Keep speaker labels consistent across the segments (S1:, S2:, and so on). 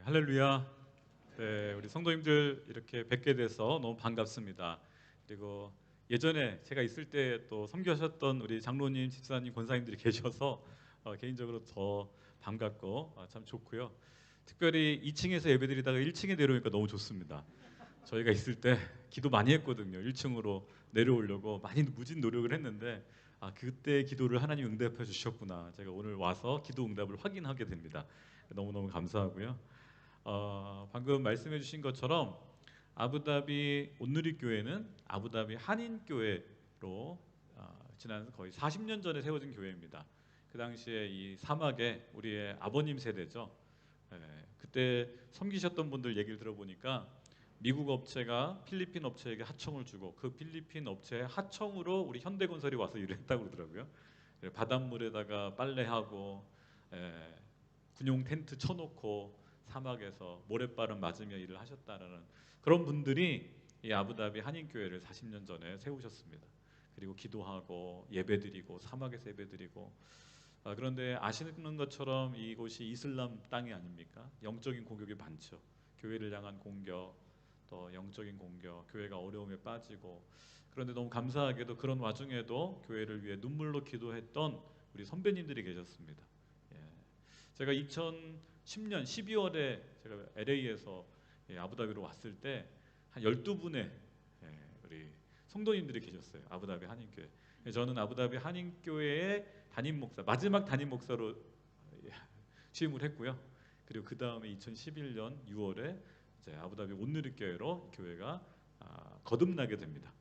S1: 할렐루야. 네, 우리 성도님들 이렇게 뵙게 돼서 너무 반갑습니다. 그리고 예전에 제가 있을 때 또 섬겨하셨던 우리 장로님, 집사님, 권사님들이 계셔서 개인적으로 더 반갑고 참 좋고요. 특별히 2층에서 예배드리다가 1층에 내려오니까 너무 좋습니다. 저희가 있을 때 기도 많이 했거든요. 1층으로 내려오려고 많이 무진 노력을 했는데 그때 기도를 하나님 응답해 주셨구나. 제가 오늘 와서 기도 응답을 확인하게 됩니다. 너무너무 감사하고요. 방금 말씀해 주신 것처럼 아부다비 온누리 교회는 아부다비 한인교회로 지난 거의 40년 전에 세워진 교회입니다. 그 당시에 이 사막에 우리의 아버님 세대죠. 그때 섬기셨던 분들 얘기를 들어보니까 미국 업체가 필리핀 업체에게 하청을 주고 그 필리핀 업체의 하청으로 우리 현대건설이 와서 일을 했다고 그러더라고요. 바닷물에다가 빨래하고 군용 텐트 쳐놓고 사막에서 모래바람 맞으며 일을 하셨다라는 그런 분들이 이 아부다비 한인교회를 40년 전에 세우셨습니다. 그리고 기도하고 예배드리고 사막에서 예배드리고 그런데 아시는 것처럼 이곳이 이슬람 땅이 아닙니까? 영적인 공격이 많죠. 교회를 향한 공격, 또 영적인 공격, 교회가 어려움에 빠지고 그런데 너무 감사하게도 그런 와중에도 교회를 위해 눈물로 기도했던 우리 선배님들이 계셨습니다. 제가 2010년 12월에 제가 LA에서 아부다비로 왔을 때 한 12분의 우리 성도님들이 계셨어요. 아부다비 한인교회. 저는 아부다비 한인교회의 담임 목사, 마지막 담임 목사로 취임을 했고요. 그리고 그 다음에 2011년 6월에 이제 아부다비 온누리교회로 교회가 거듭나게 됩니다.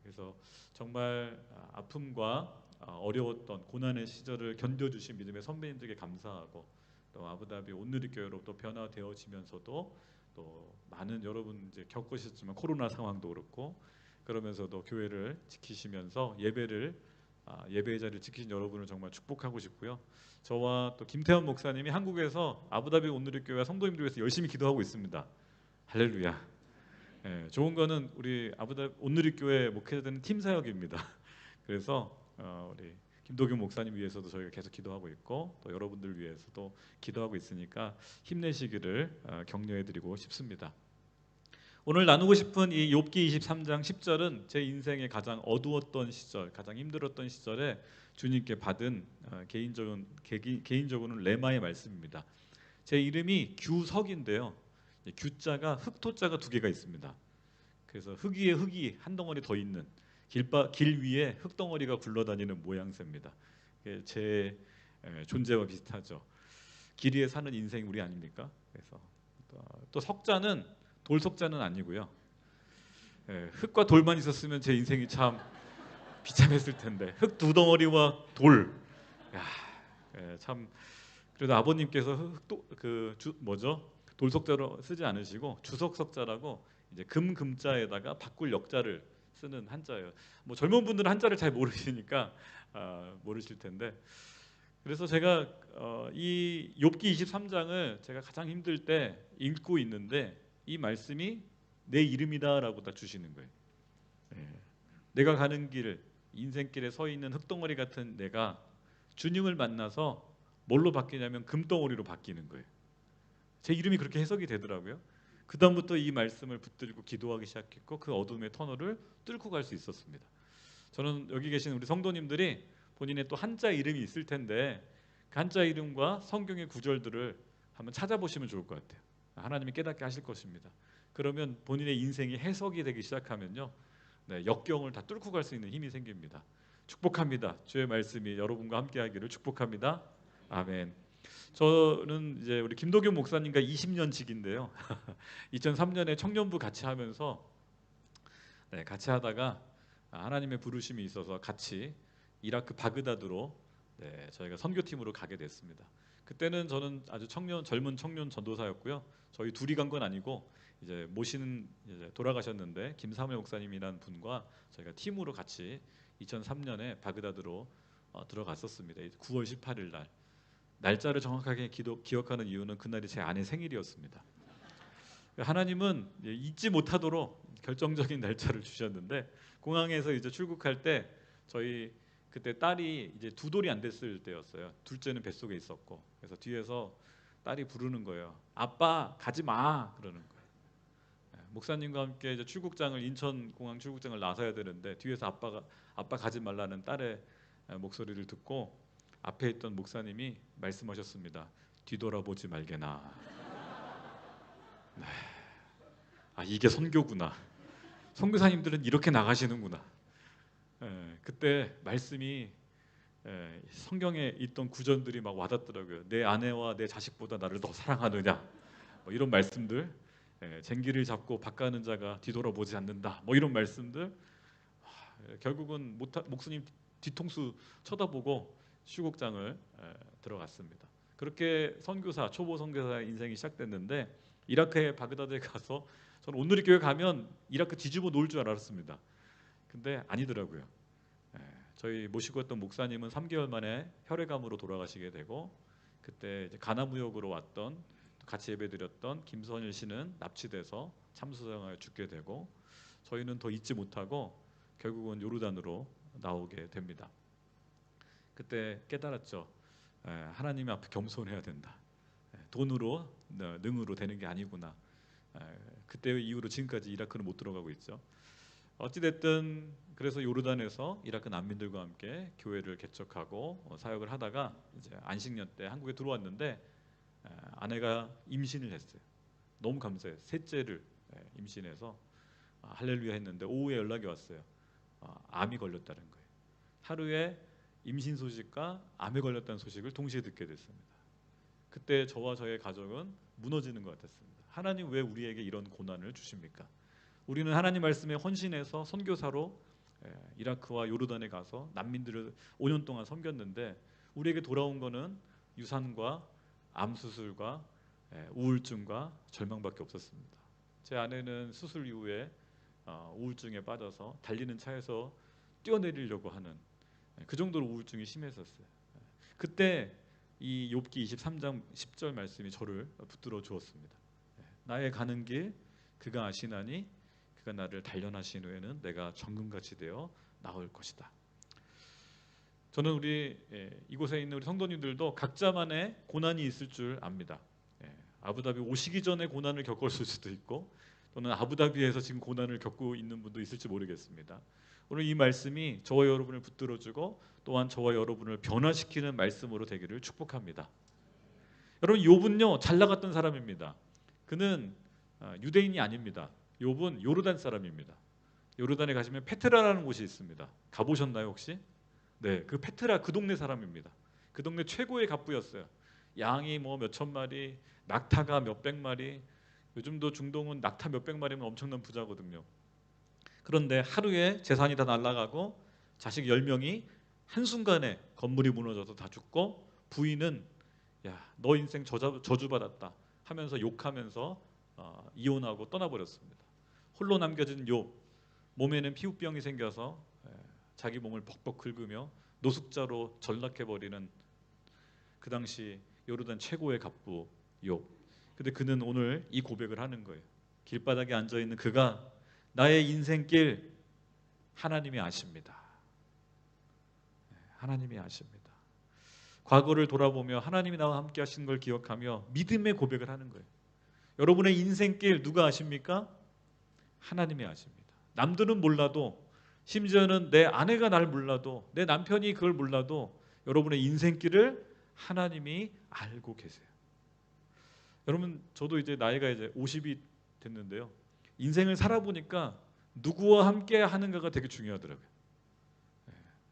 S1: 그래서 정말 아픔과 어려웠던 고난의 시절을 견뎌주신 믿음의 선배님들께 감사하고 또 아부다비 온누리교회로 또 변화되어지면서도 또 많은 여러분 이제 겪으셨지만 코로나 상황도 그렇고 그러면서도 교회를 지키시면서 예배의 자리를 지키신 여러분을 정말 축복하고 싶고요. 저와 또 김태현 목사님이 한국에서 아부다비 온누리교회와 성도님들 위해서 열심히 기도하고 있습니다. 할렐루야. 좋은 거는 우리 아부다비 온누리교회 목회자들은 팀 사역입니다. 그래서 우리 김도균 목사님 위해서도 저희가 계속 기도하고 있고 또 여러분들 위해서도 기도하고 있으니까 힘내시기를 격려해드리고 싶습니다. 오늘 나누고 싶은 이 욥기 23장 10절은 제 인생의 가장 어두웠던 시절, 가장 힘들었던 시절에 주님께 받은 개인적으로는 레마의 말씀입니다. 제 이름이 규석인데요. 규자가 흑토자가 두 개가 있습니다. 그래서 흙 위에 흙이 한 덩어리 더 있는 길 위에 흙덩어리가 굴러다니는 모양새입니다. 제 존재와 비슷하죠. 길 위에 사는 인생이 우리 아닙니까? 그래서 또 석자는 돌석자는 아니고요. 흙과 돌만 있었으면 제 인생이 참 비참했을 텐데 흙 두 덩어리와 돌. 참 그래도 아버님께서 돌석자로 쓰지 않으시고 주석석자라고 이제 금자에다가 바꿀 역자를 쓰는 한자예요. 뭐 젊은 분들은 한자를 잘 모르시니까 모르실 텐데 그래서 제가 이 욥기 23장을 제가 가장 힘들 때 읽고 있는데 이 말씀이 내 이름이다라고 딱 주시는 거예요. 내가 가는 길, 인생길에 서 있는 흙덩어리 같은 내가 주님을 만나서 뭘로 바뀌냐면 금덩어리로 바뀌는 거예요. 제 이름이 그렇게 해석이 되더라고요. 그 다음부터 이 말씀을 붙들고 기도하기 시작했고 그 어둠의 터널을 뚫고 갈 수 있었습니다. 저는 여기 계신 우리 성도님들이 본인의 또 한자 이름이 있을 텐데 그 한자 이름과 성경의 구절들을 한번 찾아보시면 좋을 것 같아요. 하나님이 깨닫게 하실 것입니다. 그러면 본인의 인생이 해석이 되기 시작하면요, 역경을 다 뚫고 갈 수 있는 힘이 생깁니다. 축복합니다. 주의 말씀이 여러분과 함께하기를 축복합니다. 아멘. 저는 이제 우리 김도균 목사님과 20년 직인데요. 2003년에 청년부 같이 하면서 같이 하다가 하나님의 부르심이 있어서 같이 이라크 바그다드로 저희가 선교팀으로 가게 됐습니다. 그때는 저는 아주 젊은 청년 전도사였고요. 저희 둘이 간 건 아니고 이제 모시는 이제 돌아가셨는데 김사무엘 목사님이라는 분과 저희가 팀으로 같이 2003년에 바그다드로 들어갔었습니다. 9월 18일 날. 날짜를 정확하게 기억하는 이유는 그날이 제 아내 생일이었습니다. 하나님은 잊지 못하도록 결정적인 날짜를 주셨는데 공항에서 이제 출국할 때 저희 그때 딸이 이제 2돌이 안 됐을 때였어요. 둘째는 뱃속에 있었고 그래서 뒤에서 딸이 부르는 거예요. 아빠 가지 마 그러는 거예요. 목사님과 함께 이제 출국장을 인천공항 출국장을 나서야 되는데 뒤에서 아빠 가지 말라는 딸의 목소리를 듣고 앞에 있던 목사님이 말씀하셨습니다. 뒤돌아보지 말게나. 네. 아 이게 선교구나. 선교사님들은 이렇게 나가시는구나. 그때 말씀이 성경에 있던 구절들이 막 와닿더라고요. 내 아내와 내 자식보다 나를 더 사랑하느냐. 뭐 이런 말씀들. 쟁기를 잡고 바가는 자가 뒤돌아보지 않는다. 뭐 이런 말씀들. 결국은 목사님 뒤통수 쳐다보고 출국장을 들어갔습니다. 그렇게 선교사, 초보 선교사의 인생이 시작됐는데 이라크의 바그다드에 가서 저는 오늘의 교회 가면 이라크 뒤집어 놓을 줄 알았습니다. 근데 아니더라고요. 저희 모시고 했던 목사님은 3개월 만에 혈액암으로 돌아가시게 되고 그때 이제 가나무역으로 왔던 같이 예배드렸던 김선일 씨는 납치돼서 참수장에 죽게 되고 저희는 더 잊지 못하고 결국은 요르단으로 나오게 됩니다. 그때 깨달았죠. 하나님 앞에 겸손해야 된다. 돈으로 능으로 되는 게 아니구나. 그때 이후로 지금까지 이라크는 못 들어가고 있죠. 어찌됐든 그래서 요르단에서 이라크 난민들과 함께 교회를 개척하고 사역을 하다가 이제 안식년 때 한국에 들어왔는데 아내가 임신을 했어요. 너무 감사해요. 셋째를 임신해서 할렐루야 했는데 오후에 연락이 왔어요. 암이 걸렸다는 거예요. 하루에 임신 소식과 암에 걸렸다는 소식을 동시에 듣게 됐습니다. 그때 저와 저의 가족은 무너지는 것 같았습니다. 하나님 왜 우리에게 이런 고난을 주십니까? 우리는 하나님 말씀에 헌신해서 선교사로 이라크와 요르단에 가서 난민들을 5년 동안 섬겼는데 우리에게 돌아온 거는 유산과 암 수술과 우울증과 절망밖에 없었습니다. 제 아내는 수술 이후에 우울증에 빠져서 달리는 차에서 뛰어내리려고 하는 그 정도로 우울증이 심했었어요. 그때 이 욥기 23장 10절 말씀이 저를 붙들어 주었습니다. 나의 가는 길 그가 아시나니 그가 나를 단련하신 후에는 내가 정금같이 되어 나올 것이다. 저는 우리 이곳에 있는 우리 성도님들도 각자만의 고난이 있을 줄 압니다. 아부다비 오시기 전에 고난을 겪었을 수도 있고 또는 아부다비에서 지금 고난을 겪고 있는 분도 있을지 모르겠습니다. 오늘 이 말씀이 저와 여러분을 붙들어주고 또한 저와 여러분을 변화시키는 말씀으로 되기를 축복합니다. 여러분 욥은요 잘 나갔던 사람입니다. 그는 유대인이 아닙니다. 욥은 요르단 사람입니다. 요르단에 가시면 페트라라는 곳이 있습니다. 가보셨나요 혹시? 네, 그 페트라 그 동네 사람입니다. 그 동네 최고의 갑부였어요. 양이 뭐 몇천 마리, 낙타가 몇백 마리. 요즘도 중동은 낙타 몇백 마리면 엄청난 부자거든요. 그런데 하루에 재산이 다 날아가고 자식 10명이 한순간에 건물이 무너져서 다 죽고 부인은 야, 너 인생 저주받았다 하면서 욕하면서 이혼하고 떠나버렸습니다. 홀로 남겨진 욥 몸에는 피부병이 생겨서 자기 몸을 벅벅 긁으며 노숙자로 전락해버리는 그 당시 요르단 최고의 갑부 욥. 근데 그는 오늘 이 고백을 하는 거예요. 길바닥에 앉아있는 그가 나의 인생길 하나님이 아십니다. 하나님이 아십니다. 과거를 돌아보며 하나님이 나와 함께 하신 걸 기억하며 믿음의 고백을 하는 거예요. 여러분의 인생길 누가 아십니까? 하나님이 아십니다. 남들은 몰라도 심지어는 내 아내가 날 몰라도 내 남편이 그걸 몰라도 여러분의 인생길을 하나님이 알고 계세요. 여러분 저도 이제 나이가 이제 50이 됐는데요. 인생을 살아보니까 누구와 함께 하는가가 되게 중요하더라고요.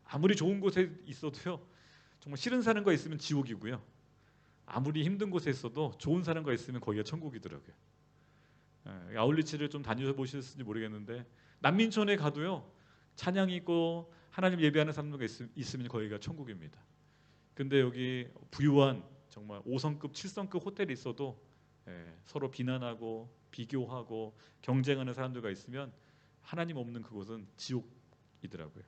S1: 아무리 좋은 곳에 있어도요. 정말 싫은 사람과 있으면 지옥이고요. 아무리 힘든 곳에 있어도 좋은 사람과 있으면 거기가 천국이더라고요. 아울리치를 좀 다녀보셨을지 모르겠는데 난민촌에 가도요. 찬양이 있고 하나님 예배하는 사람들과 있으면 거기가 천국입니다. 근데 여기 부유한 정말 5성급, 7성급 호텔이 있어도 서로 비난하고 비교하고 경쟁하는 사람들과 있으면 하나님 없는 그곳은 지옥이더라고요.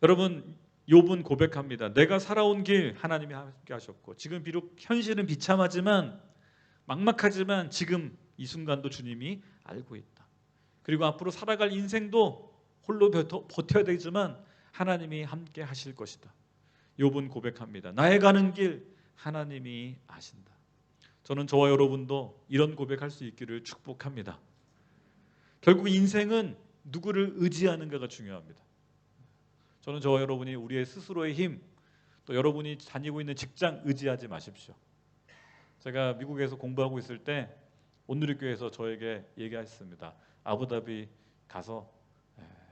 S1: 여러분 욥은 고백합니다. 내가 살아온 길 하나님이 함께 하셨고 지금 비록 현실은 비참하지만 막막하지만 지금 이 순간도 주님이 알고 있다. 그리고 앞으로 살아갈 인생도 홀로 버텨야 되지만 하나님이 함께 하실 것이다. 욥은 고백합니다. 나의 가는 길 하나님이 아신다. 저는 저와 여러분도 이런 고백할 수 있기를 축복합니다. 결국 인생은 누구를 의지하는가가 중요합니다. 저는 저와 여러분이 우리의 스스로의 힘, 또 여러분이 다니고 있는 직장 의지하지 마십시오. 제가 미국에서 공부하고 있을 때 온누리교회에서 저에게 얘기하셨습니다. 아부다비 가서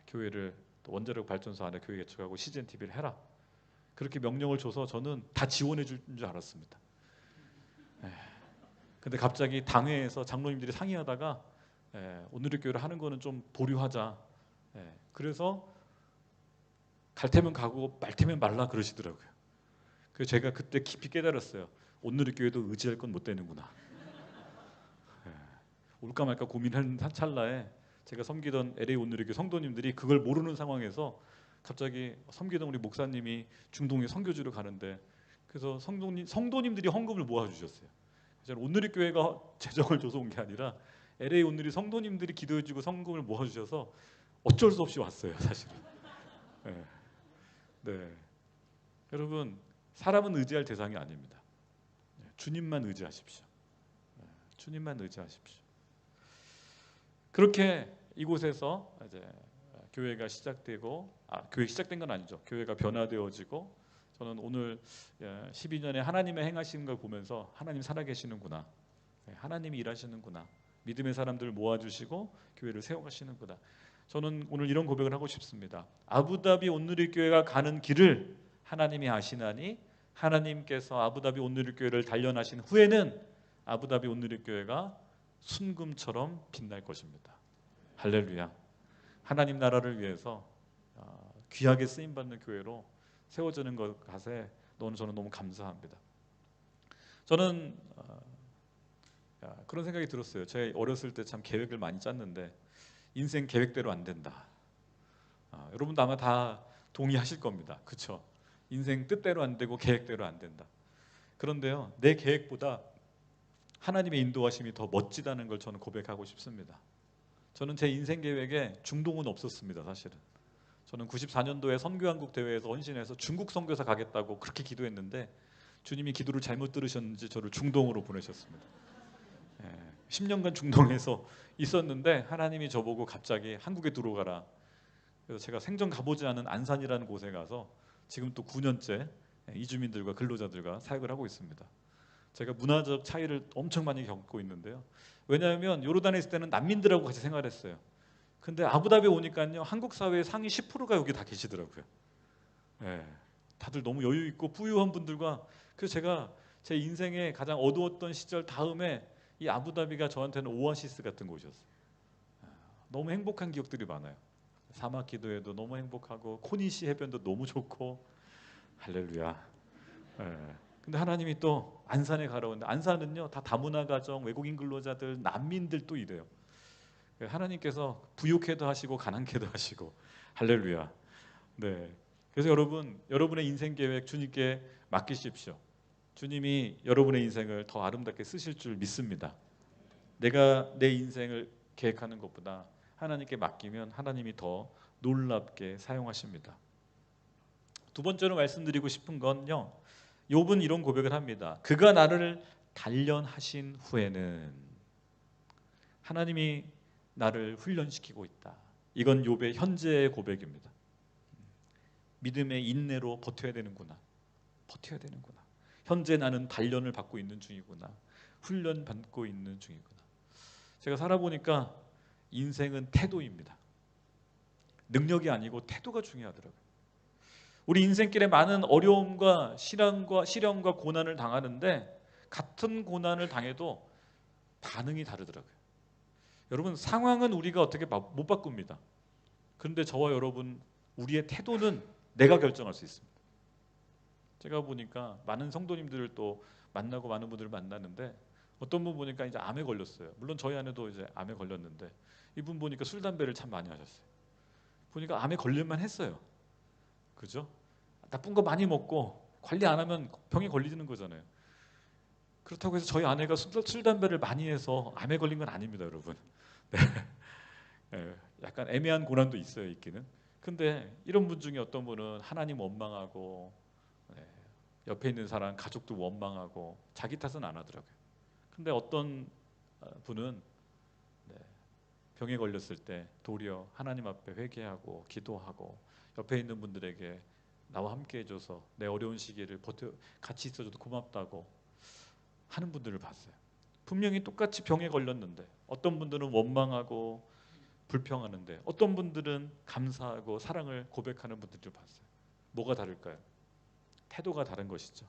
S1: 교회를 또 원자력 발전소 안에 교회 개척하고 CGN TV를 해라. 그렇게 명령을 줘서 저는 다 지원해 줄 줄 알았습니다. 근데 갑자기 당회에서 장로님들이 상의하다가 온누리교회를 하는 거는 좀 보류하자. 그래서 갈 테면 가고 말 테면 말라 그러시더라고요. 그래서 제가 그때 깊이 깨달았어요. 온누리교회도 의지할 건 못 되는구나. 올까 말까 고민하는 찰나에 제가 섬기던 LA 온누리교회 성도님들이 그걸 모르는 상황에서 갑자기 섬기던 우리 목사님이 중동에 선교지로 가는데 그래서 성도님들이 헌금을 모아주셨어요. 저는 온누리교회가 재정을 줘서 온 게 아니라 LA 온누리 성도님들이 기도해주고 헌금을 모아주셔서 어쩔 수 없이 왔어요, 사실은. 네. 여러분, 사람은 의지할 대상이 아닙니다. 주님만 의지하십시오. 주님만 의지하십시오. 그렇게 이곳에서 이제 교회가 시작되고, 교회 시작된 건 아니죠. 교회가 변화되어지고, 저는 오늘 12년에 하나님의 행하시는 걸 보면서 하나님 살아계시는구나, 하나님이 일하시는구나, 믿음의 사람들을 모아주시고 교회를 세워가시는구나. 저는 오늘 이런 고백을 하고 싶습니다. 아부다비 온누리교회가 가는 길을 하나님이 아시나니 하나님께서 아부다비 온누리교회를 단련하신 후에는 아부다비 온누리교회가 순금처럼 빛날 것입니다. 할렐루야. 하나님 나라를 위해서 귀하게 쓰임받는 교회로 세워지는 것에 저는 너무 감사합니다. 저는 그런 생각이 들었어요. 제가 어렸을 때 참 계획을 많이 짰는데 인생 계획대로 안 된다. 여러분도 아마 다 동의하실 겁니다. 그렇죠? 인생 뜻대로 안 되고 계획대로 안 된다. 그런데요, 내 계획보다 하나님의 인도하심이 더 멋지다는 걸 저는 고백하고 싶습니다. 저는 제 인생 계획에 중동은 없었습니다. 사실은 저는 94년도에 선교한국 대회에서 헌신해서 중국 선교사 가겠다고 그렇게 기도했는데 주님이 기도를 잘못 들으셨는지 저를 중동으로 보내셨습니다. 10년간 중동에서 있었는데 하나님이 저보고 갑자기 한국에 들어가라. 그래서 제가 생전 가보지 않은 안산이라는 곳에 가서 지금 또 9년째 이주민들과 근로자들과 사역을 하고 있습니다. 제가 문화적 차이를 엄청 많이 겪고 있는데요. 왜냐하면 요르단에 있을 때는 난민들하고 같이 생활했어요. 근데 아부다비에 오니까요, 한국 사회의 상위 10%가 여기 다 계시더라고요. 다들 너무 여유 있고 부유한 분들과, 그래서 제가 제 인생의 가장 어두웠던 시절 다음에 이 아부다비가 저한테는 오아시스 같은 곳이었어요. 너무 행복한 기억들이 많아요. 사막 기도회도 너무 행복하고 코니시 해변도 너무 좋고 할렐루야. 근데 하나님이 또 안산에 가라오는데 안산은요 다 다문화 가정, 외국인 근로자들, 난민들 또 이래요. 하나님께서 부욕해도 하시고 가난케도 하시고 할렐루야. 네. 그래서 여러분의 인생 계획 주님께 맡기십시오. 주님이 여러분의 인생을 더 아름답게 쓰실 줄 믿습니다. 내가 내 인생을 계획하는 것보다 하나님께 맡기면 하나님이 더 놀랍게 사용하십니다. 두 번째로 말씀드리고 싶은 건요, 욥은 이런 고백을 합니다. 그가 나를 단련하신 후에는 하나님이 나를 훈련시키고 있다. 이건 욥의 현재의 고백입니다. 믿음의 인내로 버텨야 되는구나. 버텨야 되는구나. 현재 나는 단련을 받고 있는 중이구나. 훈련 받고 있는 중이구나. 제가 살아보니까 인생은 태도입니다. 능력이 아니고 태도가 중요하더라고요. 우리 인생길에 많은 어려움과 시련과 고난을 당하는데 같은 고난을 당해도 반응이 다르더라고요. 여러분, 상황은 우리가 어떻게 못 바꿉니다. 그런데 저와 여러분, 우리의 태도는 내가 결정할 수 있습니다. 제가 보니까 많은 성도님들을 또 만나고 많은 분들을 만나는데 어떤 분 보니까 이제 암에 걸렸어요. 물론 저희 아내도 이제 암에 걸렸는데 이분 보니까 술 담배를 참 많이 하셨어요. 보니까 암에 걸릴만 했어요. 그죠? 나쁜 거 많이 먹고 관리 안 하면 병에 걸리는 거잖아요. 그렇다고 해서 저희 아내가 술 담배를 많이 해서 암에 걸린 건 아닙니다, 여러분. 네. 네. 약간 애매한 고난도 있어요, 있기는. 근데 이런 분 중에 어떤 분은 하나님 원망하고 옆에 있는 사람 가족도 원망하고 자기 탓은 안 하더라고요. 근데 어떤 분은 네, 병에 걸렸을 때 도리어 하나님 앞에 회개하고 기도하고 옆에 있는 분들에게 나와 함께 해줘서 내 어려운 시기를 같이 있어줘도 고맙다고 하는 분들을 봤어요. 분명히 똑같이 병에 걸렸는데 어떤 분들은 원망하고 불평하는데 어떤 분들은 감사하고 사랑을 고백하는 분들을 봤어요. 뭐가 다를까요? 태도가 다른 것이죠.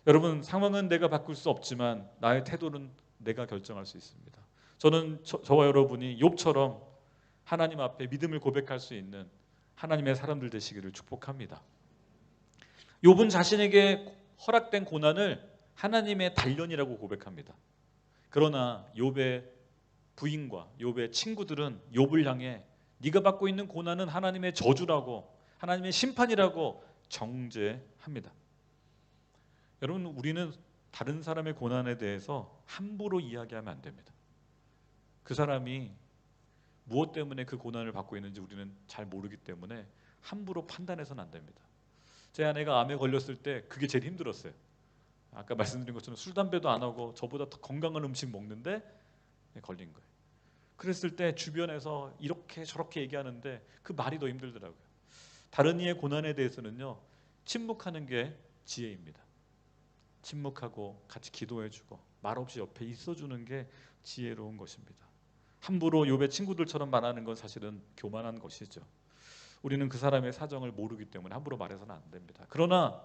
S1: 여러분, 상황은 내가 바꿀 수 없지만 나의 태도는 내가 결정할 수 있습니다. 저는 저와 여러분이 욥처럼 하나님 앞에 믿음을 고백할 수 있는 하나님의 사람들 되시기를 축복합니다. 욥은 자신에게 허락된 고난을 하나님의 단련이라고 고백합니다. 그러나 욥의 부인과 욥의 친구들은 욥을 향해 네가 받고 있는 고난은 하나님의 저주라고, 하나님의 심판이라고 정죄합니다. 여러분, 우리는 다른 사람의 고난에 대해서 함부로 이야기하면 안 됩니다. 그 사람이 무엇 때문에 그 고난을 받고 있는지 우리는 잘 모르기 때문에 함부로 판단해서는 안 됩니다. 제 아내가 암에 걸렸을 때 그게 제일 힘들었어요. 아까 말씀드린 것처럼 술, 담배도 안 하고 저보다 더 건강한 음식 먹는데 걸린 거예요. 그랬을 때 주변에서 이렇게 저렇게 얘기하는데 그 말이 더 힘들더라고요. 다른 이의 고난에 대해서는요, 침묵하는 게 지혜입니다. 침묵하고 같이 기도해주고 말없이 옆에 있어주는 게 지혜로운 것입니다. 함부로 욥의 친구들처럼 말하는 건 사실은 교만한 것이죠. 우리는 그 사람의 사정을 모르기 때문에 함부로 말해서는 안 됩니다. 그러나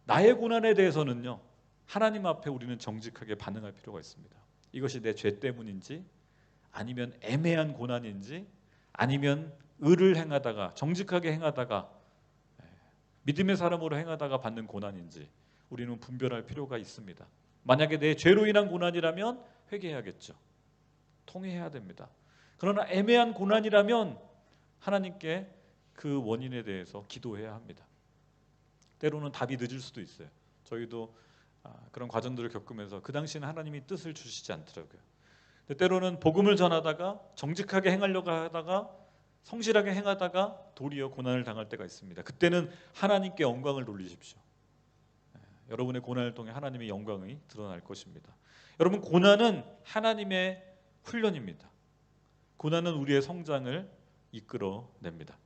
S1: 나의 고난에 대해서는요, 하나님 앞에 우리는 정직하게 반응할 필요가 있습니다. 이것이 내 죄 때문인지 아니면 애매한 고난인지 아니면 의를 행하다가 정직하게 행하다가 믿음의 사람으로 행하다가 받는 고난인지 우리는 분별할 필요가 있습니다. 만약에 내 죄로 인한 고난이라면 회개해야겠죠. 통회해야 됩니다. 그러나 애매한 고난이라면 하나님께 그 원인에 대해서 기도해야 합니다. 때로는 답이 늦을 수도 있어요. 저희도 그런 과정들을 겪으면서 그 당시에는 하나님이 뜻을 주시지 않더라고요. 때로는 복음을 전하다가 정직하게 행하려고 하다가 성실하게 행하다가 도리어 고난을 당할 때가 있습니다. 그때는 하나님께 영광을 돌리십시오. 여러분의 고난을 통해 하나님의 영광이 드러날 것입니다. 여러분, 고난은 하나님의 훈련입니다. 고난은 우리의 성장을 이끌어냅니다.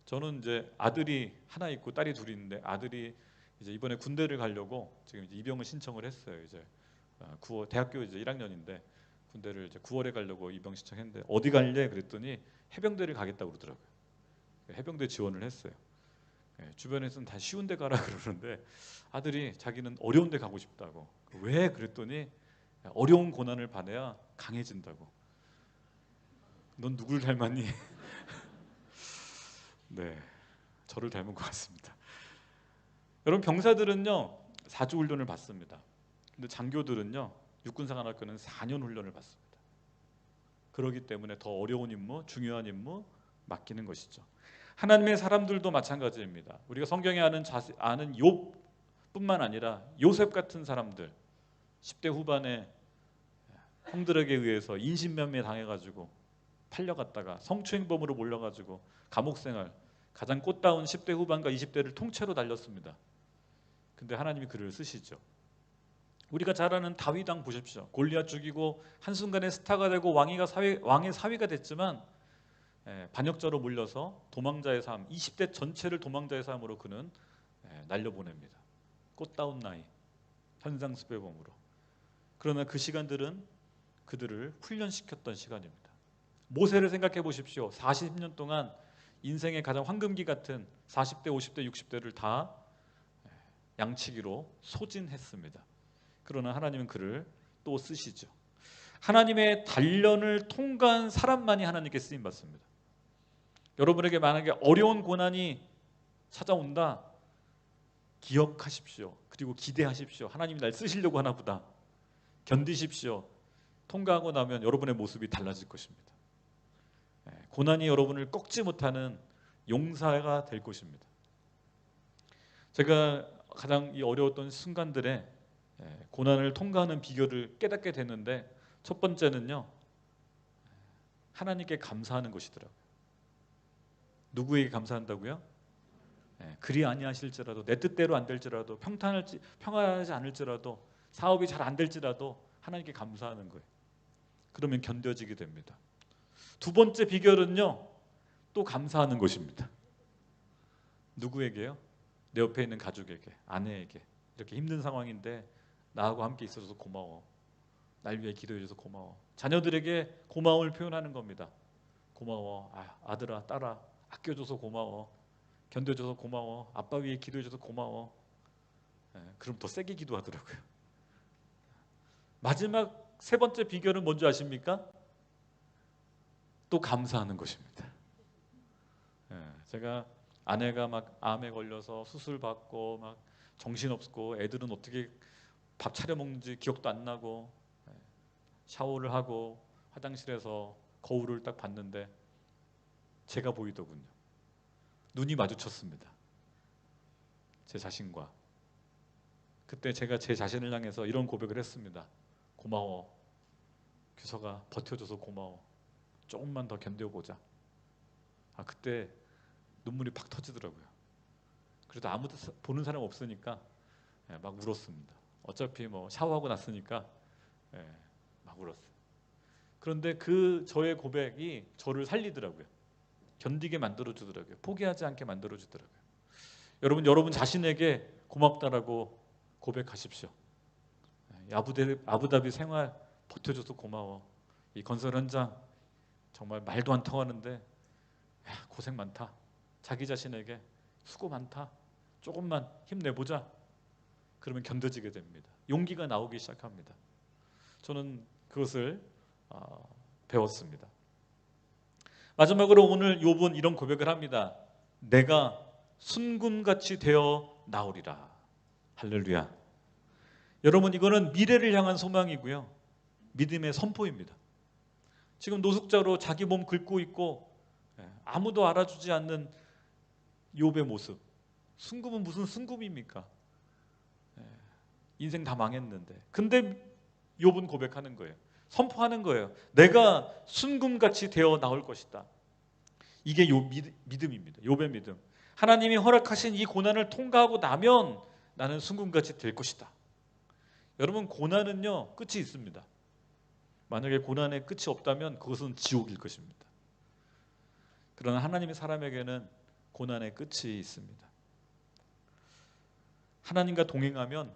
S1: 저는 이제 아들이 하나 있고 딸이 둘이 있는데 아들이 이제 이번에 군대를 가려고 지금 이제 입영을 신청을 했어요. 이제 9월 대학교 이제 1학년인데 군대를 이제 9월에 가려고 입영 신청했는데 어디 갈래? 그랬더니 해병대를 가겠다고 그러더라고요. 해병대 지원을 했어요. 주변에서는 다 쉬운 데 가라 그러는데 아들이 자기는 어려운 데 가고 싶다고. 왜? 그랬더니 어려운 고난을 받아야 강해진다고. 넌 누굴 닮았니? 네, 저를 닮은 것 같습니다. 여러분, 병사들은요 4주 훈련을 받습니다. 근데 장교들은요 육군사관학교는 4년 훈련을 받습니다. 그렇기 때문에 더 어려운 임무, 중요한 임무 맡기는 것이죠. 하나님의 사람들도 마찬가지입니다. 우리가 성경에 아는 욥뿐만 아니라 요셉 같은 사람들, 10대 후반에 형들에게 의해서 인신매매 당해가지고 팔려갔다가 성추행범으로 몰려가지고 감옥생활, 가장 꽃다운 10대 후반과 20대를 통째로 날렸습니다. 근데 하나님이 그를 쓰시죠. 우리가 잘 아는 다윗 왕 보십시오. 골리앗 죽이고 한순간에 스타가 되고 왕의 사위가 됐지만 반역자로 몰려서 도망자의 삶, 20대 전체를 도망자의 삶으로 그는 날려보냅니다. 꽃다운 나이, 현상수배범으로. 그러나 그 시간들은 그들을 훈련시켰던 시간입니다. 모세를 생각해 보십시오. 40년 동안 인생의 가장 황금기 같은 40대, 50대, 60대를 다 양치기로 소진했습니다. 그러나 하나님은 그를 또 쓰시죠. 하나님의 단련을 통과한 사람만이 하나님께 쓰임 받습니다. 여러분에게 만약에 어려운 고난이 찾아온다, 기억하십시오. 그리고 기대하십시오. 하나님이 날 쓰시려고 하나 보다. 견디십시오. 통과하고 나면 여러분의 모습이 달라질 것입니다. 고난이 여러분을 꺾지 못하는 용사가 될 것입니다. 제가 가장 이 어려웠던 순간들에 고난을 통과하는 비결을 깨닫게 됐는데 첫 번째는요, 하나님께 감사하는 것이더라고요. 누구에게 감사한다고요? 그리 아니하실지라도, 내 뜻대로 안 될지라도, 평안하지 않을지라도 사업이 잘 안 될지라도 하나님께 감사하는 거예요. 그러면 견뎌지게 됩니다. 두 번째 비결은요, 또 감사하는 것입니다. 누구에게요? 내 옆에 있는 가족에게, 아내에게. 이렇게 힘든 상황인데 나하고 함께 있어줘서 고마워. 날 위해 기도해줘서 고마워. 자녀들에게 고마움을 표현하는 겁니다. 고마워. 아들아, 딸아, 아껴줘서 고마워. 견뎌줘서 고마워. 아빠 위해 기도해줘서 고마워. 그럼 더 세게 기도하더라고요. 마지막 세 번째 비결은 뭔지 아십니까? 또 감사하는 것입니다. 제가 아내가 막 암에 걸려서 수술 받고 막 정신없고 애들은 어떻게 밥 차려 먹는지 기억도 안 나고 샤워를 하고 화장실에서 거울을 딱 봤는데 제가 보이더군요. 눈이 마주쳤습니다. 제 자신과. 그때 제가 제 자신을 향해서 이런 고백을 했습니다. 고마워. 규서가 버텨줘서 고마워. 조금만 더 견뎌보자. 그때 눈물이 팍 터지더라고요. 그래도 아무도 보는 사람 없으니까 막 울었습니다. 어차피 뭐 샤워하고 났으니까 막 울었어요. 그런데 그 저의 고백이 저를 살리더라고요. 견디게 만들어주더라고요. 포기하지 않게 만들어주더라고요. 여러분 자신에게 고맙다라고 고백하십시오. 아부다비 생활 버텨줘서 고마워. 이 건설 현장 정말 말도 안 통하는데 고생 많다. 자기 자신에게 수고 많다. 조금만 힘내보자. 그러면 견뎌지게 됩니다. 용기가 나오기 시작합니다. 저는 그것을 배웠습니다. 마지막으로 오늘 욥은 이런 고백을 합니다. 내가 순금같이 되어 나오리라. 할렐루야. 여러분, 이거는 미래를 향한 소망이고요, 믿음의 선포입니다. 지금 노숙자로 자기 몸 긁고 있고 아무도 알아주지 않는 욥의 모습. 순금은 무슨 순금입니까? 인생 다 망했는데. 근데 욥은 고백하는 거예요. 선포하는 거예요. 내가 순금같이 되어 나올 것이다. 이게 믿음입니다. 욥의 믿음. 하나님이 허락하신 이 고난을 통과하고 나면 나는 순금같이 될 것이다. 여러분, 고난은요 끝이 있습니다. 만약에 고난의 끝이 없다면 그것은 지옥일 것입니다. 그러나 하나님의 사람에게는 고난의 끝이 있습니다. 하나님과 동행하면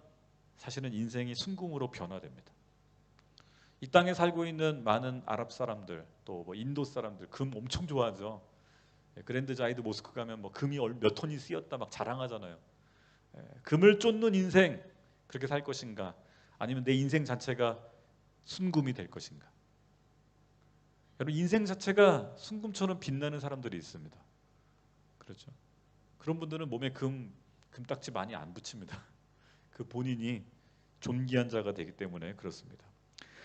S1: 사실은 인생이 순금으로 변화됩니다. 이 땅에 살고 있는 많은 아랍 사람들, 또 뭐 인도 사람들 금 엄청 좋아하죠. 그랜드 자이드 모스크 가면 뭐 금이 몇 톤이 쓰였다 막 자랑하잖아요. 금을 쫓는 인생, 그렇게 살 것인가? 아니면 내 인생 자체가 순금이 될 것인가? 여러분, 인생 자체가 순금처럼 빛나는 사람들이 있습니다. 그렇죠? 그런 분들은 몸에 금딱지 많이 안 붙입니다. 그 본인이 존귀한 자가 되기 때문에 그렇습니다.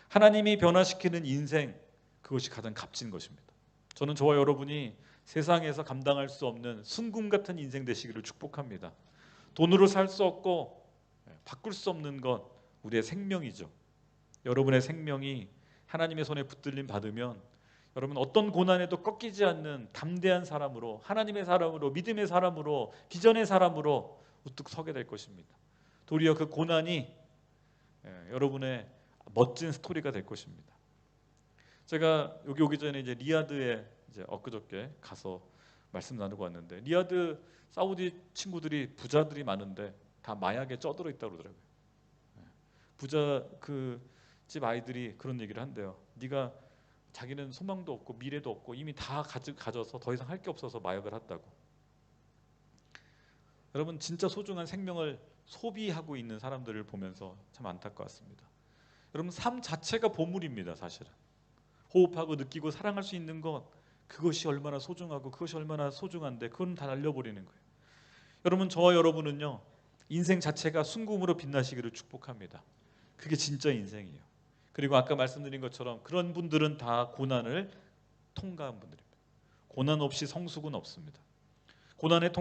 S1: 하나님이 변화시키는 인생, 그것이 가장 값진 것입니다. 저는 저와 여러분이 세상에서 감당할 수 없는 순금 같은 인생 되시기를 축복합니다. 돈으로 살 수 없고 바꿀 수 없는 것, 우리의 생명이죠. 여러분의 생명이 하나님의 손에 붙들림 받으면 여러분 어떤 고난에도 꺾이지 않는 담대한 사람으로, 하나님의 사람으로, 믿음의 사람으로, 비전의 사람으로 우뚝 서게 될 것입니다. 도리어 그 고난이 여러분의 멋진 스토리가 될 것입니다. 제가 여기 오기 전에 이제 리야드에 엊그저께 가서 말씀 나누고 왔는데, 리야드 사우디 친구들이 부자들이 많은데 다 마약에 쩌들어 있다고 그러더라고요. 부자 그 집 아이들이 그런 얘기를 한대요. 네가 자기는 소망도 없고 미래도 없고 이미 다 가져서 더 이상 할 게 없어서 마약을 한다고. 여러분, 진짜 소중한 생명을 소비하고 있는 사람들을 보면서 참 안타까웠습니다. 여러분, 삶 자체가 보물입니다. 사실은 호흡하고 느끼고 사랑할 수 있는 것, 그것이 얼마나 소중하고 그것이 얼마나 소중한데 그건 다 날려버리는 거예요. 여러분, 저와 여러분은요 인생 자체가 순금으로 빛나시기를 축복합니다. 그게 진짜 인생이에요. 그리고 아까 말씀드린 것처럼 그런 분들은 다 고난을 통과한 분들입니다. 고난 없이 성숙은 없습니다. 고난의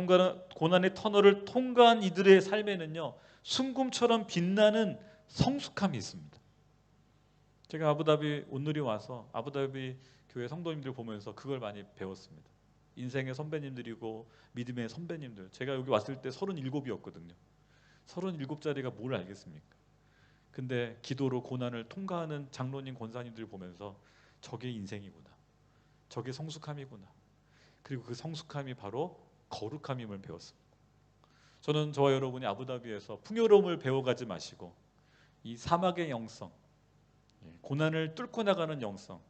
S1: 터널을 통과한 이들의 삶에는요 순금처럼 빛나는 성숙함이 있습니다. 제가 아부다비 온누리 와서 아부다비 교회 성도님들 보면서 그걸 많이 배웠습니다. 인생의 선배님들이고 믿음의 선배님들. 제가 여기 왔을 때 37이었거든요. 37짜리가 뭘 알겠습니까? 근데 기도로 고난을 통과하는 장로님, 권사님들 보면서 저게 인생이구나, 저게 성숙함이구나, 그리고 그 성숙함이 바로 거룩함임을 배웠습니다. 저는 저와 여러분이 아부다비에서 풍요로움을 배워가지 마시고 이 사막의 영성, 고난을 뚫고 나가는 영성,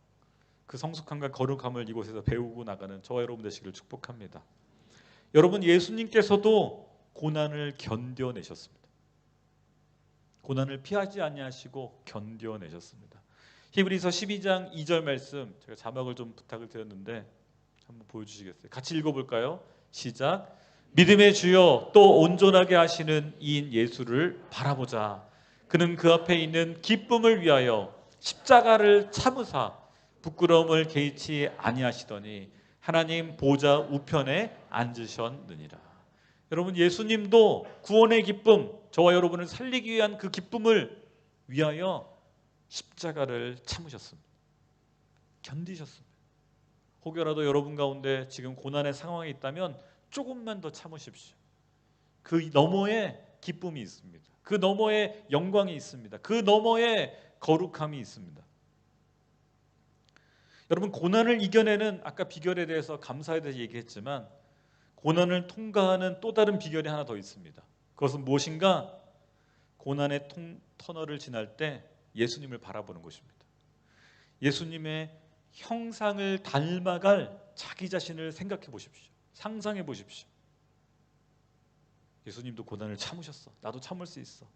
S1: 그 성숙함과 거룩함을 이곳에서 배우고 나가는 저와 여러분 되시기를 축복합니다. 여러분, 예수님께서도 고난을 견뎌내셨습니다. 고난을 피하지 아니하시고 견뎌내셨습니다. 히브리서 12장 2절 말씀, 제가 자막을 좀 부탁을 드렸는데 한번 보여주시겠어요? 같이 읽어볼까요? 시작. 믿음의 주여 또 온전하게 하시는 이인 예수를 바라보자. 그는 그 앞에 있는 기쁨을 위하여 십자가를 참으사 부끄러움을 개의치 아니하시더니 하나님 보좌 우편에 앉으셨느니라. 여러분, 예수님도 구원의 기쁨, 저와 여러분을 살리기 위한 그 기쁨을 위하여 십자가를 참으셨습니다. 견디셨습니다. 혹여라도 여러분 가운데 지금 고난의 상황이 있다면 조금만 더 참으십시오. 그 너머에 기쁨이 있습니다. 그 너머에 영광이 있습니다. 그 너머에 거룩함이 있습니다. 여러분, 고난을 이겨내는, 아까 비결에 대해서, 감사에 대해서 얘기했지만 고난을 통과하는 또 다른 비결이 하나 더 있습니다. 그것은 무엇인가? 고난의 터널을 지날 때 예수님을 바라보는 것입니다. 예수님의 형상을 닮아갈 자기 자신을 생각해 보십시오. 상상해 보십시오. 예수님도 고난을 참으셨어. 나도 참을 수 있어.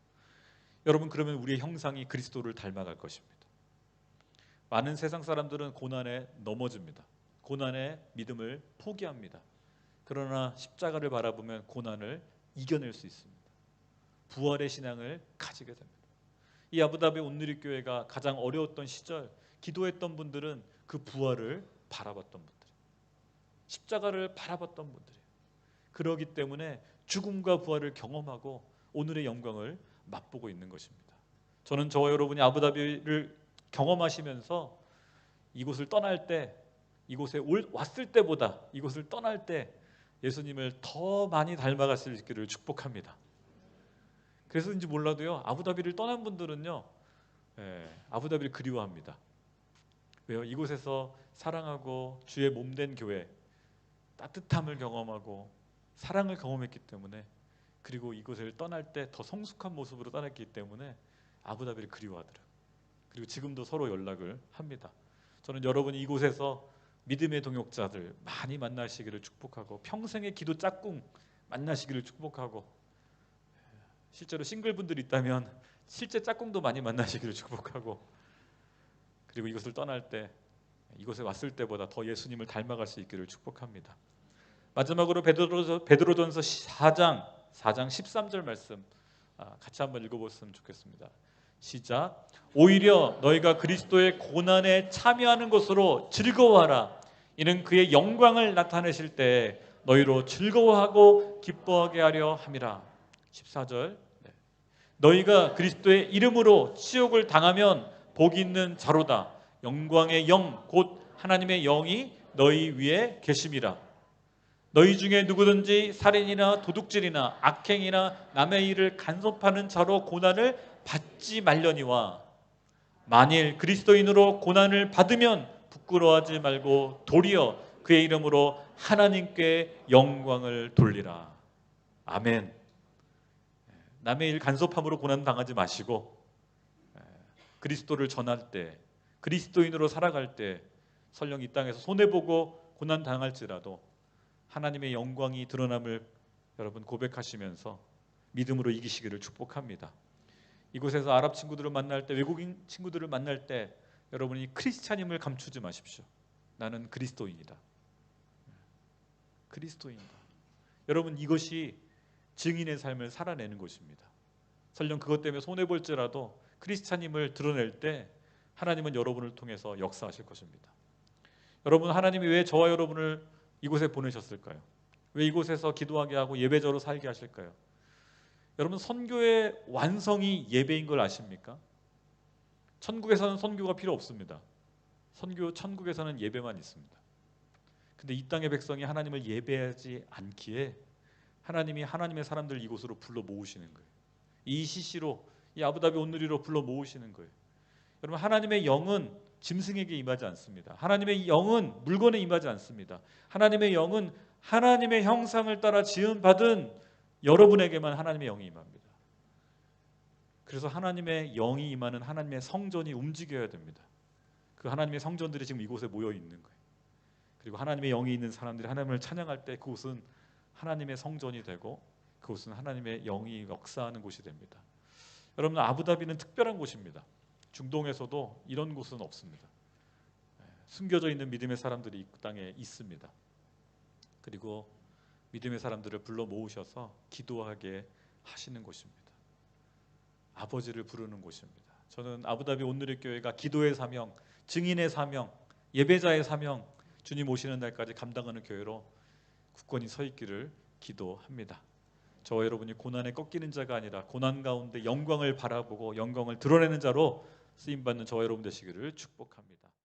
S1: 여러분, 그러면 우리의 형상이 그리스도를 닮아갈 것입니다. 많은 세상 사람들은 고난에 넘어집니다. 고난의 믿음을 포기합니다. 그러나 십자가를 바라보면 고난을 이겨낼 수 있습니다. 부활의 신앙을 가지게 됩니다. 이 아부다비 온누리교회가 가장 어려웠던 시절 기도했던 분들은 그 부활을 바라봤던 분들, 십자가를 바라봤던 분들이에요. 그러기 때문에 죽음과 부활을 경험하고 오늘의 영광을 맛보고 있는 것입니다. 저는 저와 여러분이 아부다비를 경험하시면서 이곳을 떠날 때, 이곳에 왔을 때보다 이곳을 떠날 때 예수님을 더 많이 닮아갈 수 있기를 축복합니다. 그래서인지 몰라도요, 아부다비를 떠난 분들은요, 아부다비를 그리워합니다. 왜요? 이곳에서 사랑하고 주의 몸된 교회, 따뜻함을 경험하고 사랑을 경험했기 때문에, 그리고 이곳을 떠날 때 더 성숙한 모습으로 떠났기 때문에 아부다비를 그리워하더라고요. 그리고 지금도 서로 연락을 합니다. 저는 여러분이 이곳에서 믿음의 동역자들 많이 만나시기를 축복하고, 평생의 기도 짝꿍 만나시기를 축복하고, 실제로 싱글분들이 있다면 실제 짝꿍도 많이 만나시기를 축복하고, 그리고 이것을 떠날 때 이곳에 왔을 때보다 더 예수님을 닮아갈 수 있기를 축복합니다. 마지막으로 베드로전서 4장 13절 말씀 같이 한번 읽어보셨으면 좋겠습니다. 시작. 오히려 너희가 그리스도의 고난에 참여하는 것으로 즐거워하라. 이는 그의 영광을 나타내실 때 너희로 즐거워하고 기뻐하게 하려 함이라. 14절. 너희가 그리스도의 이름으로 치욕을 당하면 복이 있는 자로다. 영광의 영 곧 하나님의 영이 너희 위에 계심이라. 너희 중에 누구든지 살인이나 도둑질이나 악행이나 남의 일을 간섭하는 자로 고난을 받지 말려니와, 만일 그리스도인으로 고난을 받으면 부끄러워하지 말고 도리어 그의 이름으로 하나님께 영광을 돌리라. 아멘. 남의 일 간섭함으로 고난 당하지 마시고, 그리스도를 전할 때, 그리스도인으로 살아갈 때 설령 이 땅에서 손해보고 고난 당할지라도 하나님의 영광이 드러남을 여러분 고백하시면서 믿음으로 이기시기를 축복합니다. 이곳에서 아랍 친구들을 만날 때, 외국인 친구들을 만날 때 여러분이 크리스찬임을 감추지 마십시오. 나는 그리스도인이다. 그리스도인이다. 여러분, 이것이 증인의 삶을 살아내는 것입니다. 설령 그것 때문에 손해볼지라도 크리스찬임을 드러낼 때 하나님은 여러분을 통해서 역사하실 것입니다. 여러분, 하나님이 왜 저와 여러분을 이곳에 보내셨을까요? 왜 이곳에서 기도하게 하고 예배자로 살게 하실까요? 여러분, 선교의 완성이 예배인 걸 아십니까? 천국에서는 선교가 필요 없습니다. 천국에서는 예배만 있습니다. 근데 이 땅의 백성이 하나님을 예배하지 않기에 하나님이 하나님의 사람들을 이곳으로 불러 모으시는 거예요. 이 시시로
S2: 이 아부다비 온누리로 불러 모으시는 거예요. 여러분, 하나님의 영은 짐승에게 임하지 않습니다. 하나님의 영은 물건에 임하지 않습니다. 하나님의 영은 하나님의 형상을 따라 지음받은 여러분에게만 하나님의 영이 임합니다. 그래서 하나님의 영이 임하는 하나님의 성전이 움직여야 됩니다. 그 하나님의 성전들이 지금 이곳에 모여 있는 거예요. 그리고 하나님의 영이 있는 사람들이 하나님을 찬양할 때 그곳은 하나님의 성전이 되고 그곳은 하나님의 영이 역사하는 곳이 됩니다. 여러분, 아부다비는 특별한 곳입니다. 중동에서도 이런 곳은 없습니다. 숨겨져 있는 믿음의 사람들이 이 땅에 있습니다. 그리고 믿음의 사람들을 불러 모으셔서 기도하게 하시는 곳입니다. 아버지를 부르는 곳입니다. 저는 아부다비 온누리 교회가 기도의 사명, 증인의 사명, 예배자의 사명, 주님 오시는 날까지 감당하는 교회로 굳건히 서 있기를 기도합니다. 저와 여러분이 고난에 꺾이는 자가 아니라 고난 가운데 영광을 바라보고 영광을 드러내는 자로 쓰임받는 저와 여러분 되시기를 축복합니다.